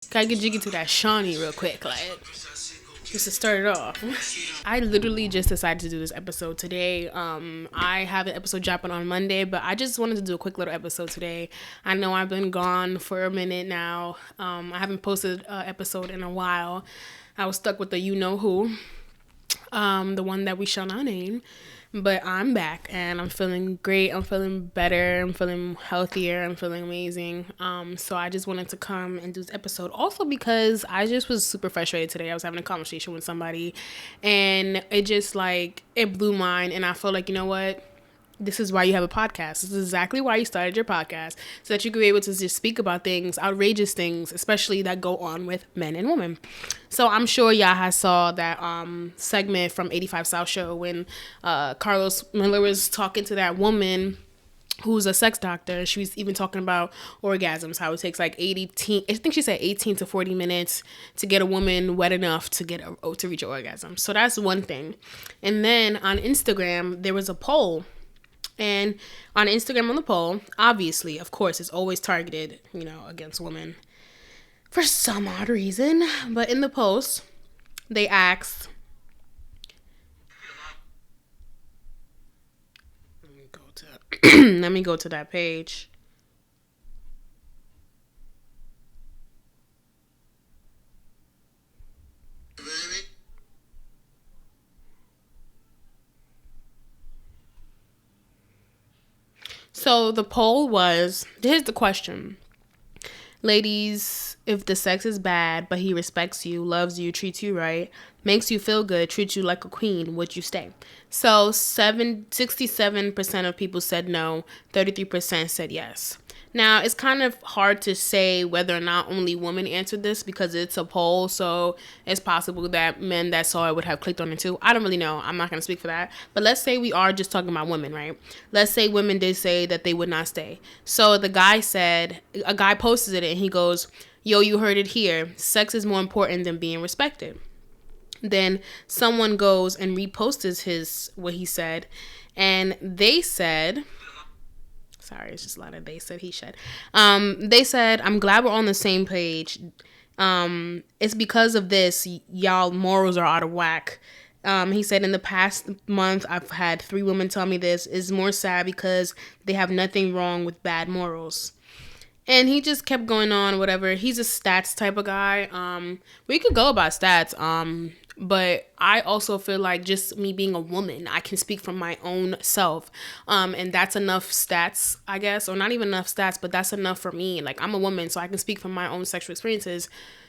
Gotta get jiggy to that Shawnee real quick, like, just to start it off. I literally just decided to do this episode today. I have an episode dropping on Monday, but I just wanted to do a quick little episode today. I know I've been gone for a minute now. I haven't posted an episode in a while. I was stuck with the you know who, the one that we shall not name. But I'm back and I'm feeling great. I'm feeling better. I'm feeling healthier. I'm feeling amazing. So I just wanted to come and do this episode. Also because I just was super frustrated today. I was having a conversation with somebody and it just like, it blew mine. And I felt like, you know what? This is why you have a podcast. This is exactly why you started your podcast, so that you could be able to just speak about things, outrageous things, especially that go on with men and women. So I'm sure y'all has saw that segment from 85 South Show when Carlos Miller was talking to that woman who's a sex doctor. She was even talking about orgasms, how it takes like 18, I think she said 18 to 40 minutes to get a woman wet enough to to reach an orgasm. So that's one thing. And then on Instagram, there was a poll. And on Instagram on the poll, obviously, of course, it's always targeted, against women for some odd reason. But in the post, they asked, let me go to that page. So the poll was, here's the question. Ladies, if the sex is bad, but he respects you, loves you, treats you right, makes you feel good, treats you like a queen, would you stay? So 67% of people said no, 33% said yes. Now, it's kind of hard to say whether or not only women answered this because it's a poll, so it's possible that men that saw it would have clicked on it too. I don't really know. I'm not going to speak for that. But let's say we are just talking about women, right? Let's say women did say that they would not stay. So the guy said, a guy posted it and he goes, yo, you heard it here. Sex is more important than being respected. Then someone goes and reposts what he said, and they said, sorry, it's just a lot of they said, he said. They said, I'm glad we're on the same page. It's because of this, y'all morals are out of whack. He said, in the past month, I've had 3 women tell me this. It's more sad because they have nothing wrong with bad morals. And he just kept going on, whatever. He's a stats type of guy. We could go about stats. But I also feel like just me being a woman, I can speak from my own self. And that's enough stats, I guess, or not even enough stats, but that's enough for me. Like, I'm a woman, so I can speak from my own sexual experiences.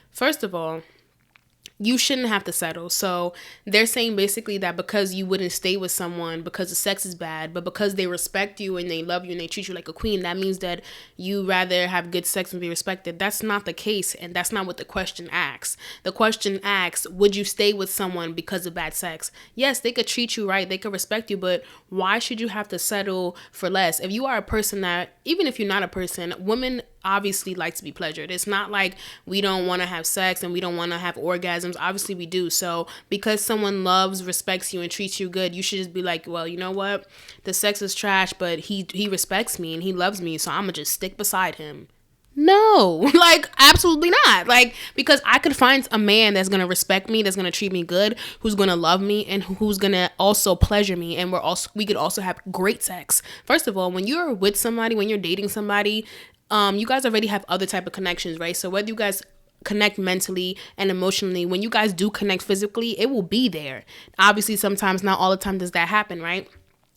First of all, you shouldn't have to settle. So they're saying basically that because you wouldn't stay with someone because the sex is bad, but because they respect you and they love you and they treat you like a queen, that means that you rather have good sex and be respected. That's not the case, and that's not what the question asks. The question asks, would you stay with someone because of bad sex? Yes, they could treat you right, they could respect you, but why should you have to settle for less? If you are a person that, even if you're not a person, women obviously like to be pleasured. It's not like we don't want to have sex and we don't want to have orgasms. Obviously we do. So because someone loves, respects you and treats you good, you should just be like, well, you know what? The sex is trash, but he respects me and he loves me, so I'm gonna just stick beside him. No, like, absolutely not. Like, because I could find a man that's gonna respect me, that's gonna treat me good, who's gonna love me, and who's gonna also pleasure me, and we could also have great sex. First of all, when you're with somebody, when you're dating somebody, you guys already have other type of connections, right? So whether you guys connect mentally and emotionally, when you guys do connect physically, it will be there. Obviously, sometimes, not all the time does that happen, right?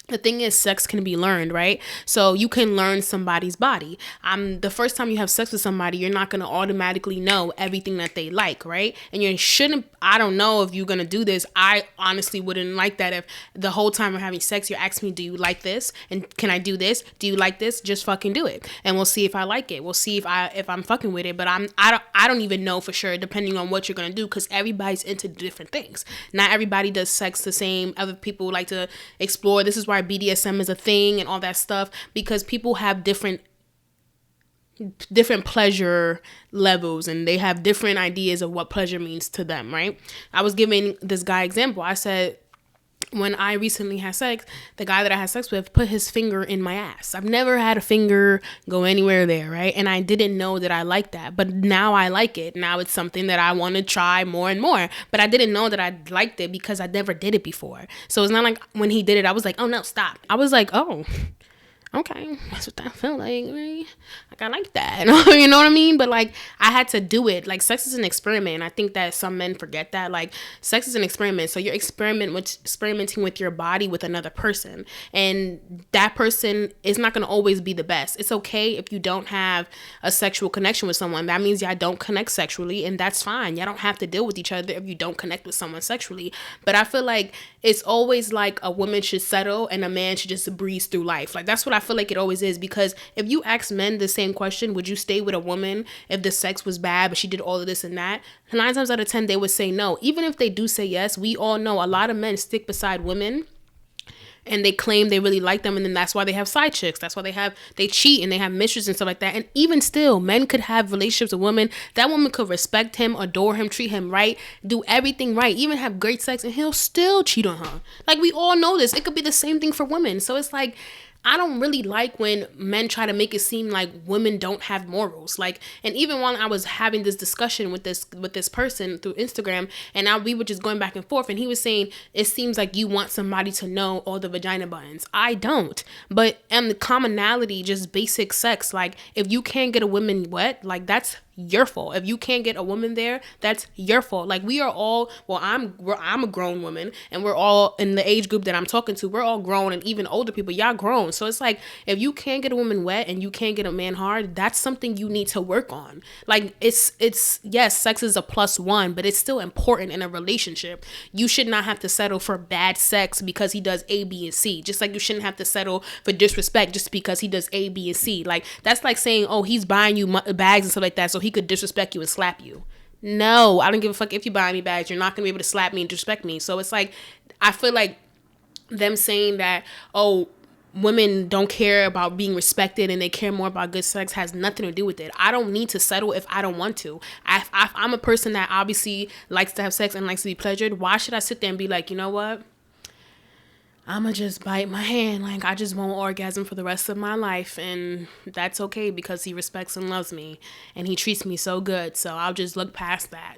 The thing is, sex can be learned, right? So you can learn somebody's body. The first time you have sex with somebody, you're not going to automatically know everything that they like, right? And you shouldn't, I don't know if you're going to do this. I honestly wouldn't like that if the whole time we're having sex, you're asking me, do you like this? And can I do this? Do you like this? Just fucking do it. And we'll see if I like it. We'll see if I'm fucking with it. But I don't even know for sure, depending on what you're going to do, because everybody's into different things. Not everybody does sex the same. Other people like to explore. This is why BDSM is a thing and all that stuff, because people have different pleasure levels and they have different ideas of what pleasure means to them, right? I was giving this guy example. I said, when I recently had sex, the guy that I had sex with put his finger in my ass. I've never had a finger go anywhere there, right? And I didn't know that I liked that, but now I like it. Now it's something that I want to try more and more, but I didn't know that I liked it because I never did it before. So it's not like when he did it, I was like, oh no, stop. I was like, oh, okay, that's what that felt like. Like, I like that. You know what I mean? But, like, I had to do it. Like, sex is an experiment. I think that some men forget that. Like, sex is an experiment. So you're experimenting with your body with another person. And that person is not going to always be the best. It's okay if you don't have a sexual connection with someone. That means y'all don't connect sexually, and that's fine. Y'all don't have to deal with each other if you don't connect with someone sexually. But I feel like it's always like a woman should settle and a man should just breeze through life. Like, that's what I feel like it always is, because if you ask men the same question, would you stay with a woman if the sex was bad but she did all of this and that, 9 times out of 10 they would say no. Even if they do say yes, we all know a lot of men stick beside women and they claim they really like them, and then that's why they have side chicks. That's why they cheat and they have mistresses and stuff like that. And even still, men could have relationships with women. That woman could respect him, adore him, treat him right, do everything right, even have great sex, and he'll still cheat on her. Like, we all know this. It could be the same thing for women. So it's like, I don't really like when men try to make it seem like women don't have morals. Like, and even while I was having this discussion with this person through Instagram, and we were just going back and forth, and he was saying, it seems like you want somebody to know all the vagina buttons. I don't. But and the commonality, just basic sex, like, if you can't get a woman wet, like, that's your fault. If you can't get a woman there, that's your fault. Like, we are all, well, I'm a grown woman, and we're all in the age group that I'm talking to. We're all grown, and even older people, y'all grown. So it's like, if you can't get a woman wet and you can't get a man hard, that's something you need to work on. Like, it's yes, sex is a +1, but it's still important in a relationship. You should not have to settle for bad sex because he does A, B, and C. Just like you shouldn't have to settle for disrespect just because he does A, B, and C. Like, that's like saying, oh, he's buying you bags and stuff like that so he could disrespect you and slap you. No, I don't give a fuck if you buy me bags. You're not gonna be able to slap me and disrespect me. So it's like, I feel like them saying that, oh, women don't care about being respected and they care more about good sex has nothing to do with it. I don't need to settle if I don't want to. I'm a person that obviously likes to have sex and likes to be pleasured. Why should I sit there and be like, you know what? I'ma just bite my hand. Like, I just won't orgasm for the rest of my life, and that's okay because he respects and loves me and he treats me so good, so I'll just look past that.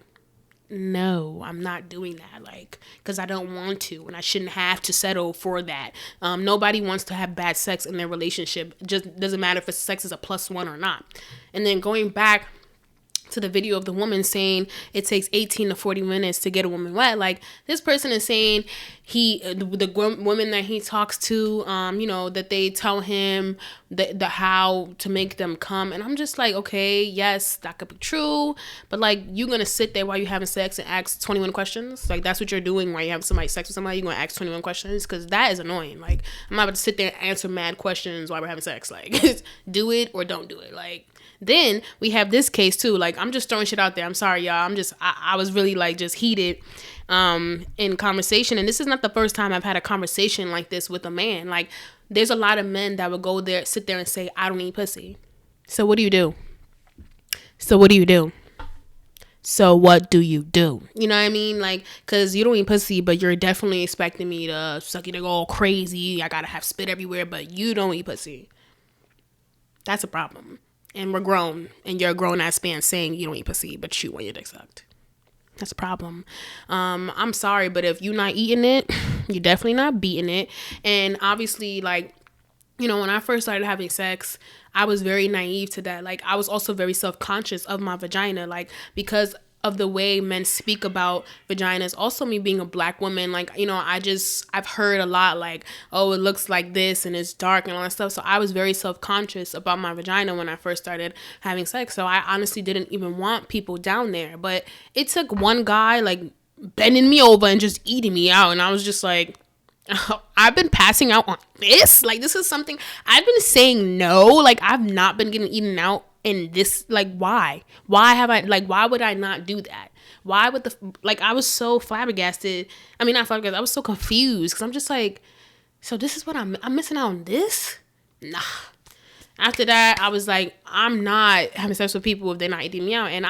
No, I'm not doing that, like, because I don't want to, and I shouldn't have to settle for that. Nobody wants to have bad sex in their relationship. It just doesn't matter if sex is a +1 or not. And then going back to the video of the woman saying it takes 18 to 40 minutes to get a woman wet. Like, this person is saying the women that he talks to, that they tell him the how to make them come. And I'm just like, okay, yes, that could be true. But, like, you're going to sit there while you're having sex and ask 21 questions? Like, that's what you're doing while you have sex with somebody? You're going to ask 21 questions? Because that is annoying. Like, I'm not about to sit there and answer mad questions while we're having sex. Like, do it or don't do it. Like, then we have this case too. Like, I'm just throwing shit out there. I'm sorry, y'all. I was really, like, just heated in conversation. And this is not the first time I've had a conversation like this with a man. Like, there's a lot of men that would go there, sit there and say, I don't eat pussy. So what do you do? So what do you do? So what do you do? You know what I mean? Like, because you don't eat pussy, but you're definitely expecting me to suck it all crazy. I gotta have spit everywhere, but you don't eat pussy. That's a problem. And we're grown, and you're a grown-ass man saying you don't eat pussy, but you want your dick sucked. That's a problem. I'm sorry, but if you're not eating it, you're definitely not beating it. And obviously, like, when I first started having sex, I was very naive to that. Like, I was also very self-conscious of my vagina, like, because of the way men speak about vaginas. Also, me being a black woman, like, I've heard a lot, like, oh, it looks like this and it's dark and all that stuff. So I was very self-conscious about my vagina when I first started having sex. So I honestly didn't even want people down there. But it took one guy, like, bending me over and just eating me out. And I was just like, oh, I've been passing out on this? Like, this is something I've been saying no. Like, I've not been getting eaten out. And this, like, why would I not do that? Why would I was so flabbergasted. I mean, not flabbergasted. I was so confused because I'm just like, so this is what I'm missing out on this? Nah. After that, I was like, I'm not having sex with people if they're not eating me out. And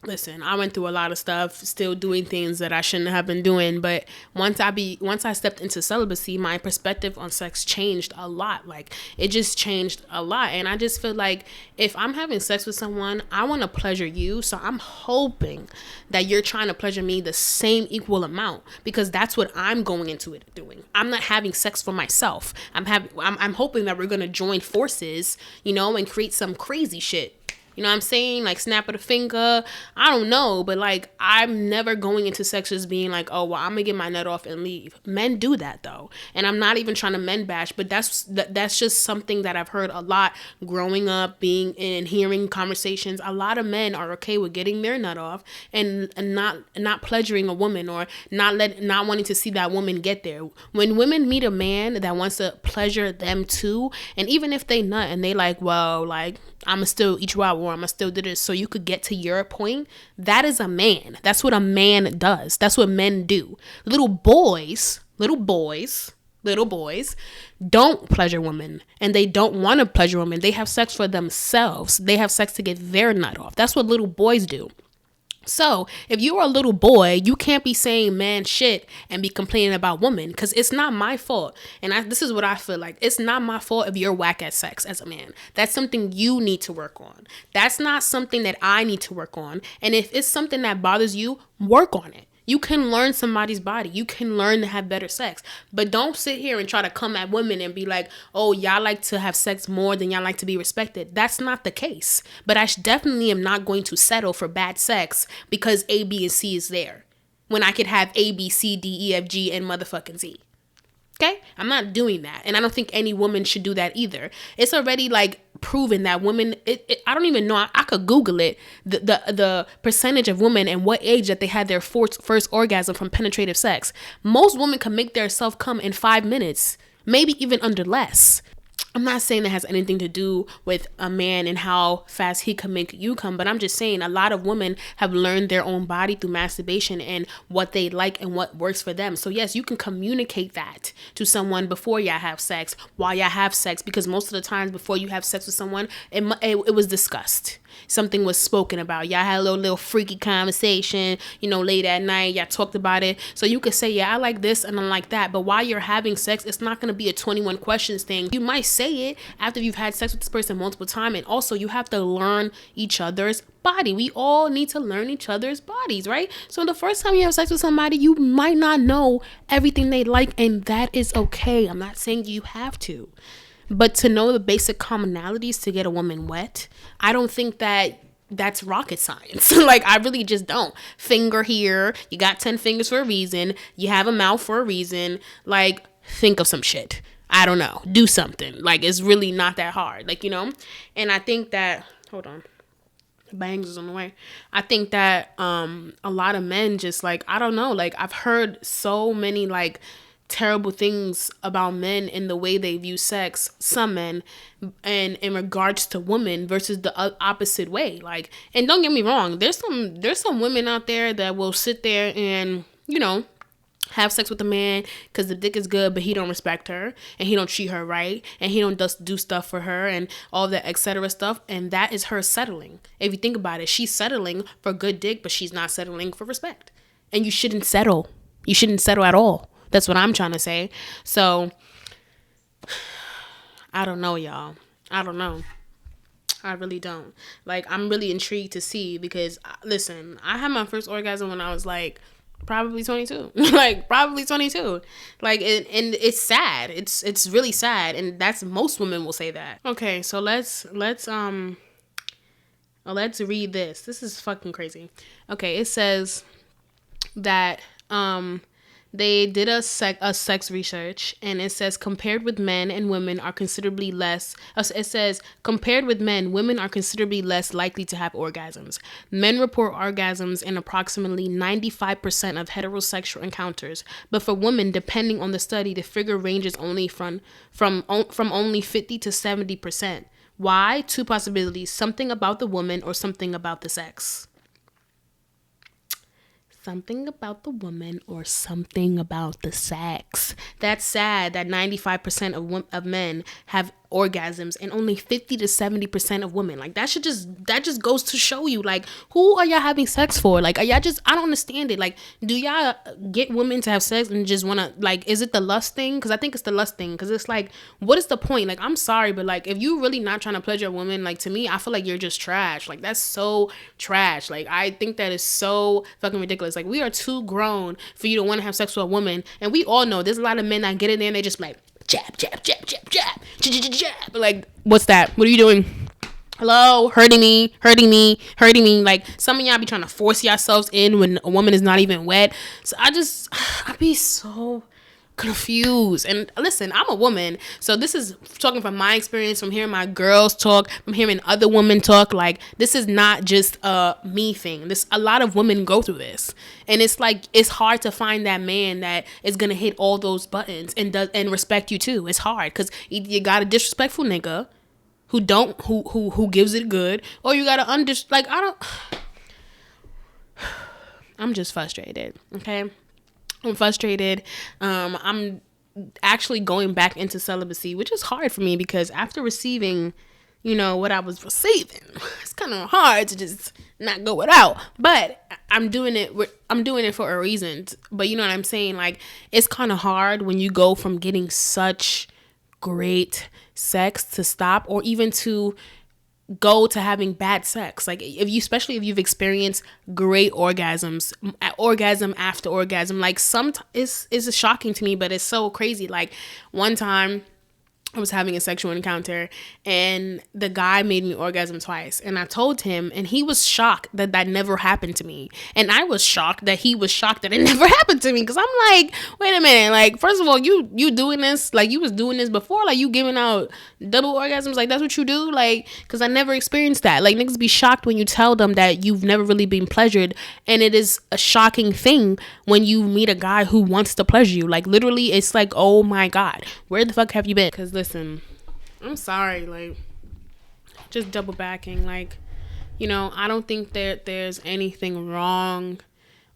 listen, I went through a lot of stuff, still doing things that I shouldn't have been doing. But once I stepped into celibacy, my perspective on sex changed a lot. Like, it just changed a lot. And I just feel like if I'm having sex with someone, I want to pleasure you. So I'm hoping that you're trying to pleasure me the same equal amount, because that's what I'm going into it doing. I'm not having sex for myself. I'm hoping that we're gonna join forces, and create some crazy shit. You know what I'm saying? Like, snap of the finger. I don't know. But, like, I'm never going into sex just being like, oh, well, I'm going to get my nut off and leave. Men do that, though. And I'm not even trying to men bash, but that's just something that I've heard a lot growing up, being in hearing conversations. A lot of men are okay with getting their nut off and not pleasuring a woman, or not wanting to see that woman get there. When women meet a man that wants to pleasure them too, and even if they nut and they like, well, like, I'ma still eat you out, or I'ma still do this so you could get to your point. That is a man. That's what a man does. That's what men do. Little boys don't pleasure women, and they don't want to pleasure women. They have sex for themselves. They have sex to get their nut off. That's what little boys do. So if you're a little boy, you can't be saying man shit and be complaining about women, because it's not my fault. And this is what I feel like. It's not my fault if you're whack at sex as a man. That's something you need to work on. That's not something that I need to work on. And if it's something that bothers you, work on it. You can learn somebody's body. You can learn to have better sex. But don't sit here and try to come at women and be like, oh, y'all like to have sex more than y'all like to be respected. That's not the case. But I definitely am not going to settle for bad sex because A, B, and C is there, when I could have A, B, C, D, E, F, G, and motherfucking Z. Okay? I'm not doing that. And I don't think any woman should do that either. It's already like proven that women, I don't even know, I could Google it, the percentage of women and what age that they had their first orgasm from penetrative sex. Most women can make their self come in 5 minutes, maybe even under less. I'm not saying that has anything to do with a man and how fast he can make you come, but I'm just saying a lot of women have learned their own body through masturbation and what they like and what works for them. So yes, you can communicate that to someone before y'all have sex, while y'all have sex, because most of the times before you have sex with someone, it was discussed. Something was spoken about. Y'all had a little freaky conversation, late at night. Y'all talked about it. So you could say, yeah, I like this and I like that. But while you're having sex, it's not going to be a 21 questions thing. You might say it after you've had sex with this person multiple times. And also, you have to learn each other's body. We all need to learn each other's bodies, right? So the first time you have sex with somebody, you might not know everything they like, and that is okay. I'm not saying you have to. But to know the basic commonalities to get a woman wet, I don't think that's rocket science. Like, I really just don't. Finger here, you got 10 fingers for a reason. You have a mouth for a reason. Like, think of some shit. I don't know. Do something. Like, it's really not that hard. Like, And I think that, hold on, the bangs is on the way. I think that a lot of men just, like, I don't know. Like, I've heard so many, like, terrible things about men in the way they view sex, some men, and in regards to women versus the opposite way. Like, and don't get me wrong, there's some women out there that will sit there and have sex with a man because the dick is good, but he don't respect her and he don't treat her right and he don't just do stuff for her and all that etc. stuff, and that is her settling. If you think about it, she's settling for good dick, but she's not settling for respect. And you shouldn't settle. You shouldn't settle at all. That's what I'm trying to say. So, I don't know, y'all. I don't know. I really don't. Like, I'm really intrigued to see because, listen, I had my first orgasm when I was, like, probably 22. Like, probably 22. Like, and it's sad. It's really sad. And that's, most women will say that. Okay, so let's read this. This is fucking crazy. Okay, it says that, they did a sex research, and it says compared with men and women are considerably less. It says compared with men, women are considerably less likely to have orgasms. Men report orgasms in approximately 95% of heterosexual encounters, but for women, depending on the study, the figure ranges only from only 50 to 70%. Why? Two possibilities: something about the woman or something about the sex. Something about the woman or something about the sex. That's sad that 95% of men have orgasms in only 50 to 70% of women. Like that just goes to show you, like, who are y'all having sex for? Like, are y'all just, I don't understand it. Like, do y'all get women to have sex and just want to, like, is it the lust thing? Because I think it's the lust thing. Because it's like, what is the point? Like, I'm sorry, but like, if you really not trying to pleasure a woman, like, to me, I feel like you're just trash. Like, that's so trash. Like, I think that is so fucking ridiculous. Like, we are too grown for you to want to have sex with a woman. And we all know there's a lot of men that get in there and they just like, jab, jab, jab, jab, jab, jab, jab, jab. Like, what's that? What are you doing? Hello, hurting me. Like, some of y'all be trying to force yourselves in when a woman is not even wet. So I be so confused. And listen, I'm a woman, so this is talking from my experience, from hearing my girls talk, from hearing other women talk. Like, this is not just a me thing. A lot of women go through this, and it's like, it's hard to find that man that is gonna hit all those buttons and respect you too. It's hard because you got a disrespectful nigga who gives it good, or you got to I'm just frustrated. Okay, I'm frustrated. I'm actually going back into celibacy, which is hard for me because after receiving, what I was receiving, it's kind of hard to just not go without. But I'm doing it for a reason. But you know what I'm saying? Like, it's kind of hard when you go from getting such great sex to stop, or even to go to having bad sex. Like, especially if you've experienced great orgasms, orgasm after orgasm, like, it's shocking to me, but it's so crazy. Like, one time I was having a sexual encounter and the guy made me orgasm twice, and I told him, and he was shocked that never happened to me, and I was shocked that he was shocked that it never happened to me, because I'm like, wait a minute, like, first of all, you doing this, like, you was doing this before, like, you giving out double orgasms, like, that's what you do, like, because I never experienced that. Like, niggas be shocked when you tell them that you've never really been pleasured, and it is a shocking thing when you meet a guy who wants to pleasure you. Like, literally, it's like, oh my God, where the fuck have you been? Because listen, I'm sorry, like, just double backing, like, I don't think that there's anything wrong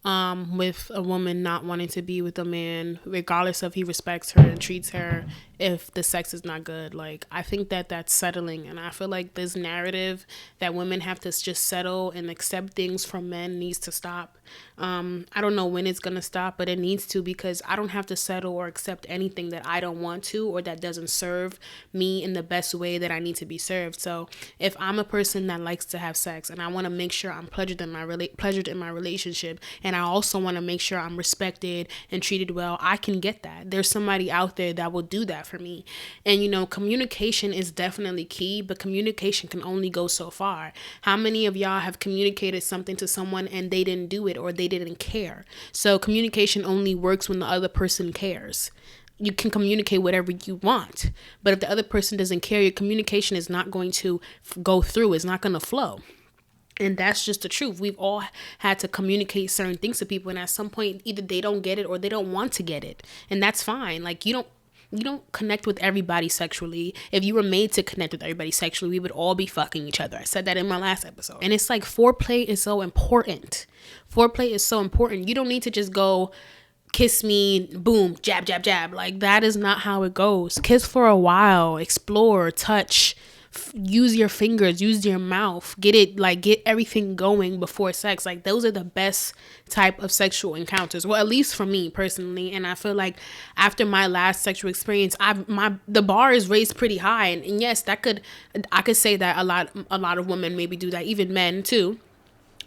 with a woman not wanting to be with a man, regardless of he respects her and treats her, if the sex is not good. Like, I think that that's settling, and I feel like this narrative that women have to just settle and accept things from men needs to stop. I don't know when it's gonna stop, but it needs to, because I don't have to settle or accept anything that I don't want to, or that doesn't serve me in the best way that I need to be served. So if I'm a person that likes to have sex and I want to make sure I'm pleasured in my relationship, and I also want to make sure I'm respected and treated well, I can get that. There's somebody out there that will do that for me. And communication is definitely key, but communication can only go so far. How many of y'all have communicated something to someone and they didn't do it, or they didn't care? So communication only works when the other person cares. You can communicate whatever you want, but if the other person doesn't care, your communication is not going to go through. It's not going to flow. And that's just the truth. We've all had to communicate certain things to people, and at some point, either they don't get it or they don't want to get it. And that's fine. Like, you don't connect with everybody sexually. If you were made to connect with everybody sexually, we would all be fucking each other. I said that in my last episode. And it's like, foreplay is so important. Foreplay is so important. You don't need to just go kiss me, boom, jab, jab, jab. Like, that is not how it goes. Kiss for a while, explore, touch, use your fingers, use your mouth, get everything going before sex. Like, those are the best type of sexual encounters, well, at least for me personally. And I feel like after my last sexual experience, the bar is raised pretty high, and yes, I could say that a lot of women maybe do that, even men too.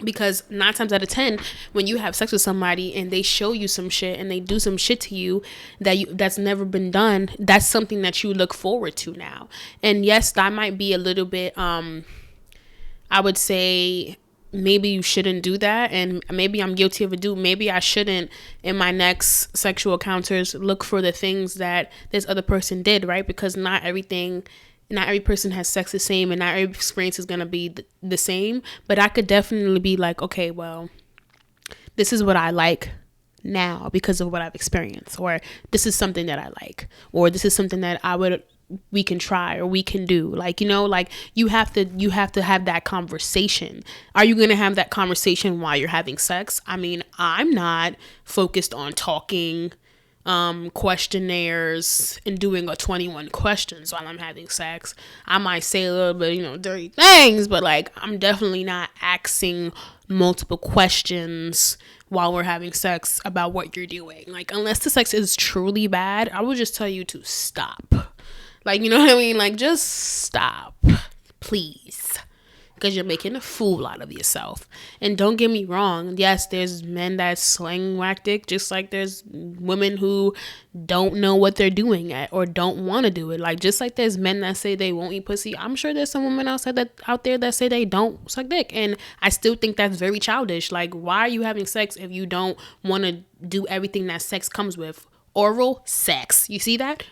Because 9 times out of 10, when you have sex with somebody and they show you some shit and they do some shit to you that's never been done, that's something that you look forward to now. And yes, that might be a little bit, I would say, maybe you shouldn't do that, and maybe I'm guilty of it too. Maybe I shouldn't, in my next sexual encounters, look for the things that this other person did, right? Because not every person has sex the same, and not every experience is going to be the same. But I could definitely be like, okay, well, this is what I like now because of what I've experienced, or this is something that I like, or this is something that we can try, or we can do. Like, like, you have to have that conversation. Are you going to have that conversation while you're having sex? I mean, I'm not focused on talking questionnaires and doing a 21 questions while I'm having sex. I might say a little bit, dirty things, but like I'm definitely not asking multiple questions while we're having sex about what you're doing. Like, unless the sex is truly bad, I would just tell you to stop. Like, you know what I mean? Like, just stop, please. Because you're making a fool out of yourself. And don't get me wrong, yes, there's men that slang whack dick, just like there's women who don't know what they're doing at or don't want to do it. Like, just like there's men that say they won't eat pussy, I'm sure there's some women out there that say they don't suck dick. And I still think that's very childish. Like, why are you having sex if you don't want to do everything that sex comes with? Oral sex. You see that?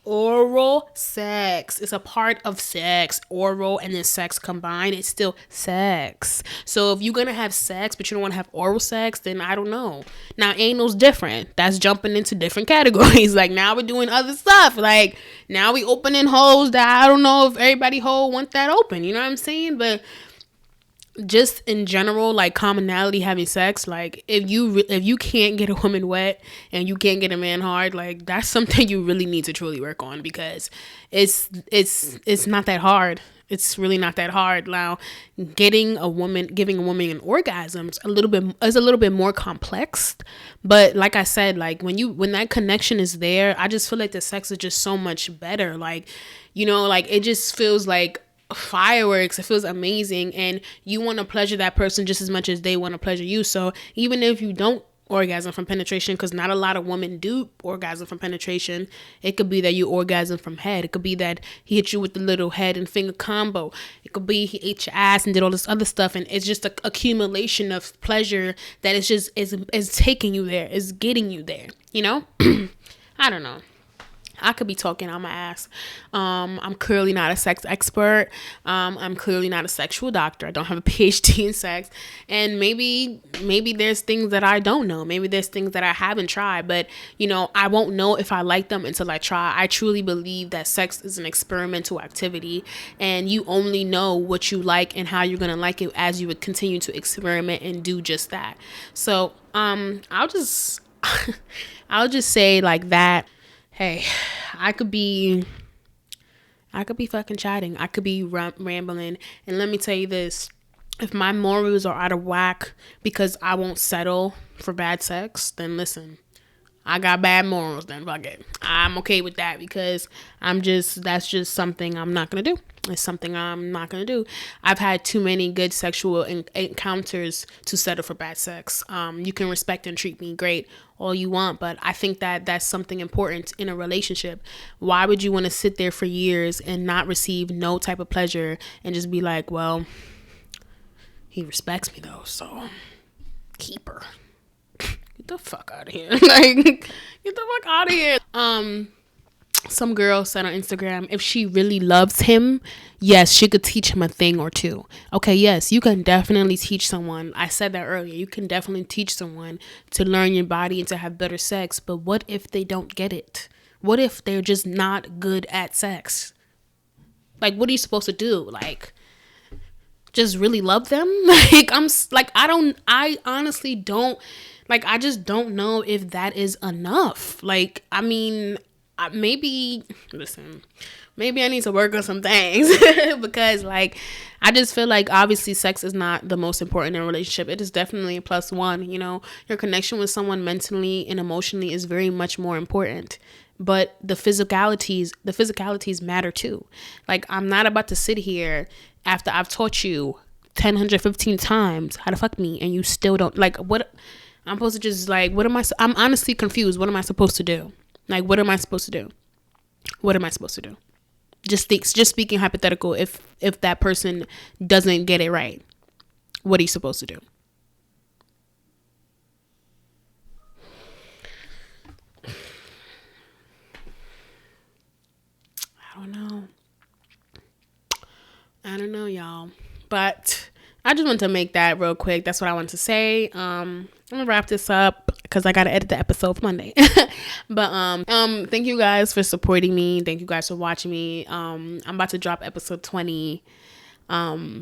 Oral sex is a part of sex. Oral and then sex combined, it's still sex. So if you're gonna have sex but you don't want to have oral sex, then I don't know. Now anal's different. That's jumping into different categories. Like, now we're doing other stuff. Like, now we opening holes that I don't know if everybody hole want that open. You know what I'm saying? But just in general, like, commonality having sex, like, if you can't get a woman wet and you can't get a man hard, like, that's something you really need to truly work on, because it's not that hard. It's really not that hard. Now, giving a woman an orgasm is a little bit more complex, but like I said, like, when that connection is there, I just feel like the sex is just so much better. Like, like, it just feels like fireworks. It feels amazing, and you want to pleasure that person just as much as they want to pleasure you. So even if you don't orgasm from penetration, because not a lot of women do orgasm from penetration, it could be that you orgasm from head. It could be that he hit you with the little head and finger combo. It could be he ate your ass and did all this other stuff, and it's just an accumulation of pleasure that is taking you there, is getting you there, I don't know. I could be talking on my ass. I'm clearly not a sex expert. I'm clearly not a sexual doctor. I don't have a PhD in sex. And maybe there's things that I don't know. Maybe there's things that I haven't tried. But, I won't know if I like them until I try. I truly believe that sex is an experimental activity. And you only know what you like and how you're going to like it as you would continue to experiment and do just that. So I'll just say like that. Hey, I could be fucking chatting. I could be rambling. And let me tell you this. If my morals are out of whack because I won't settle for bad sex, then listen, I got bad morals, then fuck it. I'm okay with that, because that's just something I'm not going to do. It's something I'm not going to do. I've had too many good sexual encounters to settle for bad sex. You can respect and treat me great all you want, but I think that that's something important in a relationship. Why would you want to sit there for years and not receive no type of pleasure and just be like, well, he respects me though, so keep her. Get the fuck out of here. Like, get the fuck out of here. Some girl said on Instagram, if she really loves him, yes, she could teach him a thing or two. Okay, yes, you can definitely teach someone. I said that earlier. You can definitely teach someone to learn your body and to have better sex. But what if they don't get it? What if they're just not good at sex? Like, what are you supposed to do? Like, just really love them? I honestly don't, like, I just don't know if that is enough. Like, I mean, maybe I need to work on some things because, like, I just feel like obviously sex is not the most important in a relationship. It is definitely a plus one. Your connection with someone mentally and emotionally is very much more important. But the physicalities matter too. Like, I'm not about to sit here after I've taught you 1,015 times how to fuck me and you still don't, like, what I'm supposed to just, like, I'm honestly confused. What am I supposed to do? Like, what am I supposed to do? What am I supposed to do? Just speaking hypothetical, if that person doesn't get it right, what are you supposed to do? I don't know, y'all. But I just wanted to make that real quick. That's what I wanted to say. I'm gonna wrap this up because I gotta edit the episode for Monday. But thank you guys for supporting me. Thank you guys for watching me. I'm about to drop episode 20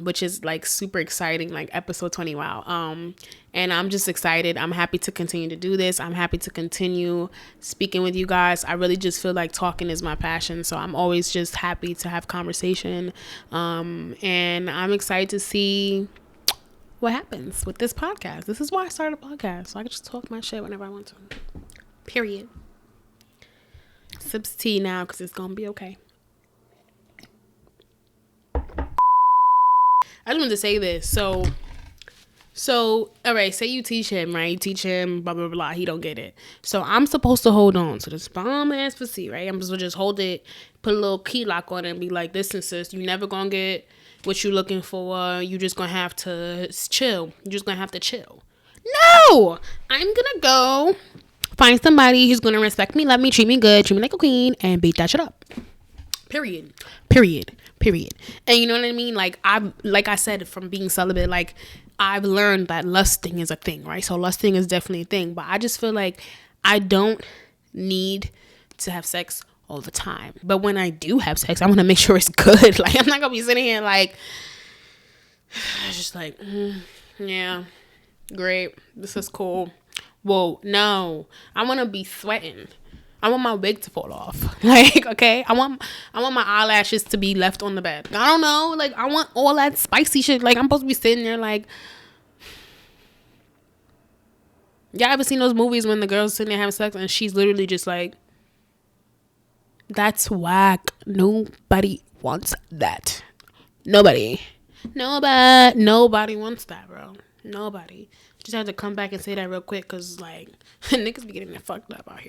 which is like super exciting, like episode 20. Wow. And I'm just excited. I'm happy to continue to do this. I'm happy to continue speaking with you guys. I really just feel like talking is my passion. So I'm always just happy to have conversation. And I'm excited to see what happens with this podcast. This is why I started a podcast. So I can just talk my shit whenever I want to. Period. Sips tea now because it's going to be okay. I just wanted to say this. So, all right, say you teach him, right? You teach him, blah, blah, blah. He don't get it. So, I'm supposed to hold on to this bomb ass pussy, right? I'm supposed to just hold it, put a little key lock on it, and be like, listen, sis, you never gonna get what you looking for. You just gonna have to chill. You just gonna have to chill. No! I'm gonna go find somebody who's gonna respect me, love me, treat me good, treat me like a queen, and beat that shit up. Period. And you know what I mean? Like I said, from being celibate, like I've learned that lusting is a thing, right? So lusting is definitely a thing, but I just feel like I don't need to have sex all the time. But when I do have sex, I want to make sure it's good. Like I'm not gonna be sitting here like just like yeah, great, this is cool. Whoa, no, I want to be sweating. I want my wig to fall off. Like, okay? I want my eyelashes to be left on the bed. I don't know. Like, I want all that spicy shit. Like, I'm supposed to be sitting there like... Y'all ever seen those movies when the girl's sitting there having sex and she's literally just like... That's whack. Nobody wants that. Nobody wants that, bro. Nobody. Just had to come back and say that real quick because, like, niggas be getting fucked up out here.